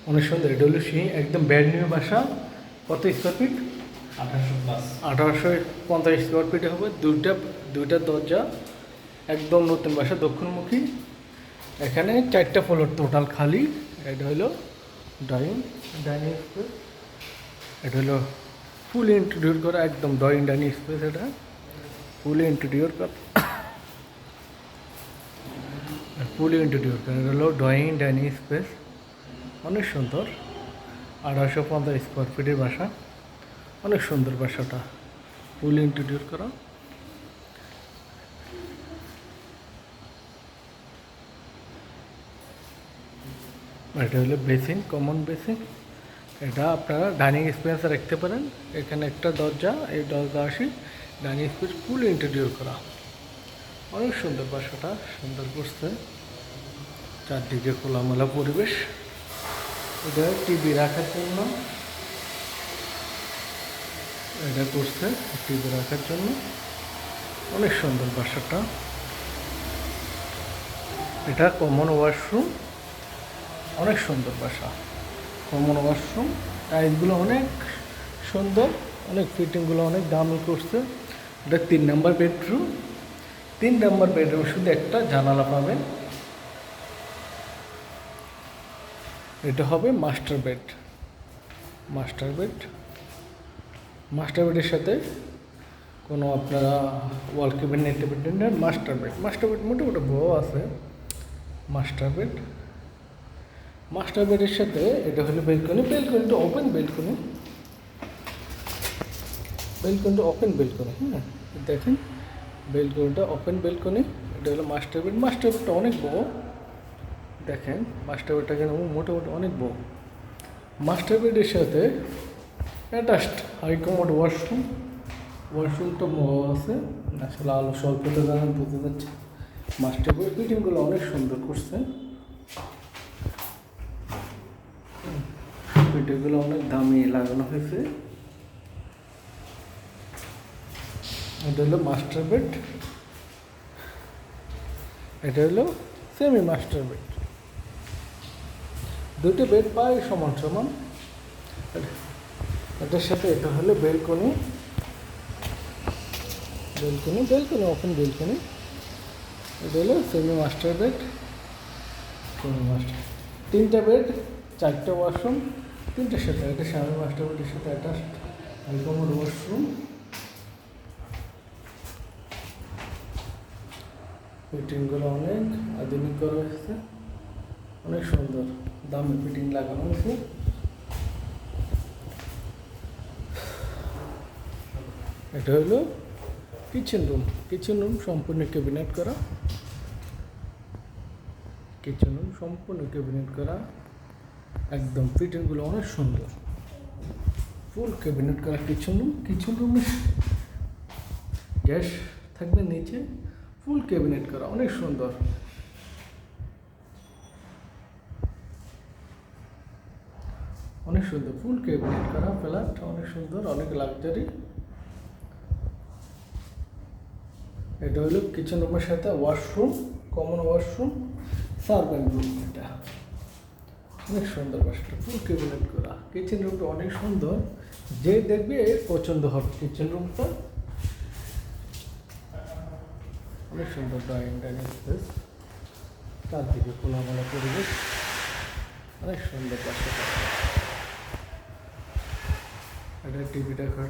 অনেক সুন্দর। এটা হলো সেই একদম ব্র্যান্ড নিউ বাসা। কত স্কোয়ার ফিট? 1800+। 1850 স্কোয়ার ফিটে হবে। দুইটা দরজা, একদম নতুন বাসা, দক্ষিণমুখী। এখানে 4টা ফ্লোর টোটাল খালি। এটা হলো ডাইনিং স্পেস। এটা হলো ফুল ইন্টেরিয়র করা, একদম ডাইনিং স্পেস। এটা ফুল ইন্টেরিয়র করা, এটা হলো ডাইনিং স্পেস। অনেক সুন্দর। 1850 স্কোয়ার ফিটের বাসা। অনেক সুন্দর বাসাটা, ফুল ইন্টেরিয়র করা। এটা হলো বেসিন, কমন বেসিন। এটা আপনারা ডাইনিং স্পেসে রাখতে পারেন। এখানে একটা দরজা, এই দরজা আসি ডাইনিং স্পেস, ফুল ইন্টেরিয়র করা। অনেক সুন্দর বাসাটা, সুন্দর করছে। চারদিকে খোলামেলা পরিবেশ। এটা টিভি রাখার জন্য, এটা করছে টিভি রাখার জন্য। অনেক সুন্দর বাসাটা। এটা কমন ওয়াশরুম। অনেক সুন্দর বাসা, কমন ওয়াশরুম। টাইলসগুলো অনেক সুন্দর, অনেক ফিটিংগুলো অনেক দামি করছে। এটা 3 নম্বর বেডরুম। 3 নম্বর বেডরুম শুধু একটা জানালা পাবেন। এটা হবে মাস্টার বেড। মাস্টার বেডের সাথে কোনো আপনারা ওয়াল কেবিনেট নিতে পারেন। মাস্টার বেড মোটামুটি বড় আছে। মাস্টার বেডের সাথে এটা হলো বেলকনিটা ওপেন বেলকনি। হ্যাঁ, দেখেন বেলকনিটা ওপেন বেলকনি। এটা হলো মাস্টার বেডটা অনেক বড়। দেখেন মাস্টার বেডটা কিন্তু মোটামুটি অনেক বড়। মাস্টার বেডের সাথে অ্যাটাচড হাই কমোড ওয়াশরুমটা বড় আছে। আসলে আলো স্বল্পতা দ্বারা বুঝতে যাচ্ছে। মাস্টার বেড ফিটিংগুলো অনেক সুন্দর করছে। ফিটিংগুলো অনেক দামি লাগানো হয়েছে। এটা হলো মাস্টার বেড। এটা হলো সেমি মাস্টার বেড। দুটো বেড প্রায় সমান। এটার সাথে এটা হলো বেলকনি, ওপেন বেলকনি। এটা হলো সেমি মাস্টার বেড। 3টা বেড, 4টা ওয়াশরুম, 3টার সাথে। এটা সেমি মাস্টার বেডের সাথে অ্যাটাচড হাইকমোড ওয়াশরুম। ফিটিংগুলো অনেক আধুনিক করা হয়েছে, অনেক সুন্দর দামি ফিটিং লাগানো হয়েছে। এটা হলো কিচেন রুম সম্পূর্ণ ক্যাবিনেট করা। একদম ফিটিংগুলো অনেক সুন্দর, ফুল ক্যাবিনেট করা কিচেন রুমে গ্যাস থাকবে নিচে, ফুল ক্যাবিনেট করা, অনেক সুন্দর। ফুল ক্যাবিনেট করা ফ্ল্যাট, অনেক সুন্দর, অনেক লাক্সারি। এটা হলো কিচেন রুমের সাথে washroom, common washroom, servant room. এটা অনেক সুন্দর বাসাটা, ফুল ক্যাবিনেট করা। কিচেন রুমটা অনেক সুন্দর, যে দেখবে পছন্দ হবে। কিচেন রুমটা অনেক সুন্দর। ডাইনিং স্পেস, চারদিকে খোলামেলা পরিবেশ, অনেক সুন্দর বাসাটা। এটা টিভি দেখার